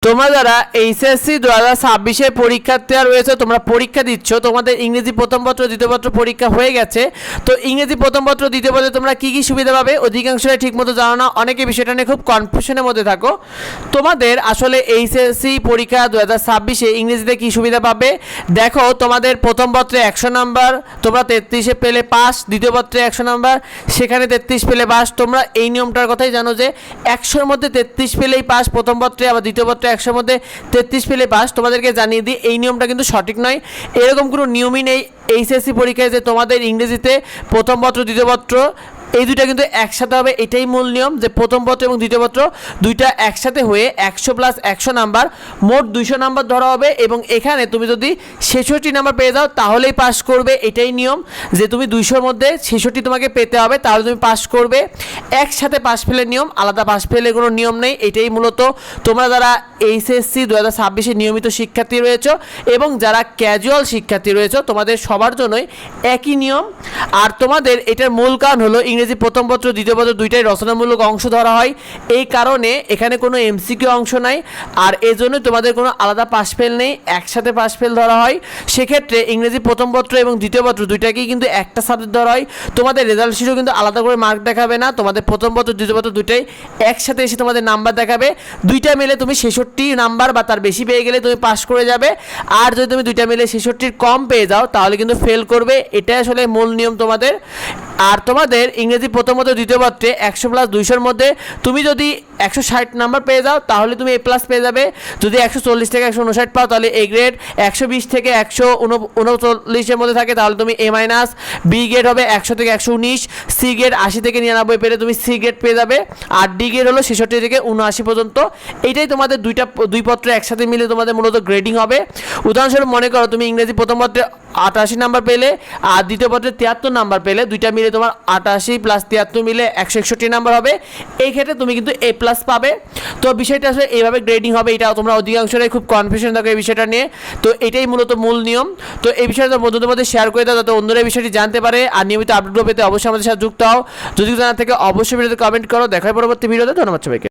তোমরা যারা এইচএসসি 2026 পরীক্ষার্থী রয়েছে, তোমরা পরীক্ষা দিচ্ছ, তোমাদের ইংরেজি প্রথম পত্র দ্বিতীয় পত্র পরীক্ষা হয়ে গেছে। তো ইংরেজি প্রথম পত্র দ্বিতীয় পত্রে তোমরা কী কী সুবিধা পাবে অধিকাংশই ঠিকমতো জানো না, অনেকে বিষয়টা নিয়ে খুব কনফিউশনের মধ্যে থাকো। তোমাদের আসলে এইচএসসি পরীক্ষা 2026 ইংরেজিতে কী সুবিধা পাবে দেখো। তোমাদের প্রথম পত্রে 100 নাম্বার, তোমরা 33 পেলে পাস। দ্বিতীয় পত্রে 100 নাম্বার, সেখানে 33 পেলে পাস। তোমরা এই নিয়মটার কথাই জানো যে 100-র মধ্যে 33 পেলেই পাস প্রথম পত্রে, আবার দ্বিতীয় পত্রে 100-র মধ্যে 33 পেলে পাস। তোমাদেরকে জানিয়ে দিই এই নিয়মটা কিন্তু সঠিক নয়, এরকম কোনো নিয়মই নেই এইচএসসি পরীক্ষায় যে তোমাদের ইংরেজিতে প্রথম পত্র দ্বিতীয় পত্র এই দুইটা কিন্তু একসাথে হবে। এটাই মূল নিয়ম যে প্রথম পত্র এবং দ্বিতীয় পত্র দুইটা একসাথে হয়ে 100 + 100 নাম্বার মোট 200 নাম্বার ধরা হবে। এবং এখানে তুমি যদি 66 নাম্বার পেয়ে যাও তাহলেই পাস করবে, এটাই নিয়ম যে তুমি 200-র মধ্যে 66 তোমাকে পেতে হবে, তাহলে তুমি পাস করবে। একসাথে পাস ফেলের নিয়ম, আলাদা পাস ফেলের কোনো নিয়ম নেই। এটাই মূলত তোমরা যারা এইচএসসি 2026 নিয়মিত শিক্ষার্থী রয়েছে এবং যারা ক্যাজুয়াল শিক্ষার্থী রয়েছে তোমাদের সবার জন্যই একই নিয়ম। আর তোমাদের এটার মূল কারণ হলো ইংরেজি প্রথম পত্র দ্বিতীয় পত্র দুইটাই রচনামূলক অংশ ধরা হয়, এই কারণে এখানে কোনো এমসিকিউ অংশ নাই। আর এই জন্য তোমাদের কোনো আলাদা পাস ফেল নেই, একসাথে পাস ফেল ধরা হয়। সেক্ষেত্রে ইংরেজি প্রথম পত্র এবং দ্বিতীয় পত্র দুইটাকেই কিন্তু একটা সাবজেক্ট ধরা হয়। তোমাদের রেজাল্ট শিটও কিন্তু আলাদা করে মার্ক দেখাবে না, তোমাদের প্রথম পত্র দ্বিতীয় পত্র দুইটাই একসাথে এসে তোমাদের নাম্বার দেখাবে। দুইটা মিলে তুমি 66 নাম্বার বা তার বেশি পেয়ে গেলে তুমি পাস করে যাবে। আর যদি তুমি দুইটা মিলে 66-র কম পেয়ে যাও তাহলে কিন্তু ফেল করবে, এটাই আসলে মূল নিয়ম তোমাদের। আর তোমাদের ইংরেজি প্রথম পত্র দ্বিতীয় পত্রে 100 + 200-র মধ্যে তুমি যদি 160 নাম্বার পেয়ে যাও তাহলে তুমি A+ পেয়ে যাবে। যদি 140 থেকে 159 পাও তাহলে A গ্রেড, 120 থেকে 139-এর মধ্যে থাকে তাহলে তুমি A-। বি গ্রেড হবে 100 থেকে 119, সি গ্রেড 80 থেকে 99 পেলে তুমি সি গ্রেড পেয়ে যাবে। আর ডি গ্রেড হলো 66 থেকে 79 পর্যন্ত। এইটাই তোমাদের দুই পত্র একসাথে মিলে তোমাদের মূলত গ্রেডিং হবে। উদাহরণস্বরূপ মনে করো তুমি ইংরেজি প্রথম পত্রে 88 নাম্বার পেলে আর দ্বিতীয় পত্রে 73 নাম্বার পেলে, দুইটা মিলে তোমার 88 + 73 মিলে 161 নাম্বার হবে। এই ক্ষেত্রে তুমি কিন্তু A+ পাবে। তো বিষয়টা আসলে এইভাবে গ্রেডিং হবে, এটা তোমরা অধিকাংশরাই খুব কনফিউশন থাকো এই বিষয়টা নিয়ে। তো এটাই মূলত মূল নিয়ম। তো এই বিষয়টা বন্ধুদের মধ্যে শেয়ার করে দাও যাতে অন্যরা এই বিষয়টি জানতে পারে। আর নিয়মিত আপডেট পেতে অবশ্যই আমাদের সাথে যুক্ত হও। যদি জানা থেকে অবশ্যই ভিডিওতে কমেন্ট করো। দেখা হয় পরবর্তী ভিডিওতে। ধন্যবাদ সবাইকে।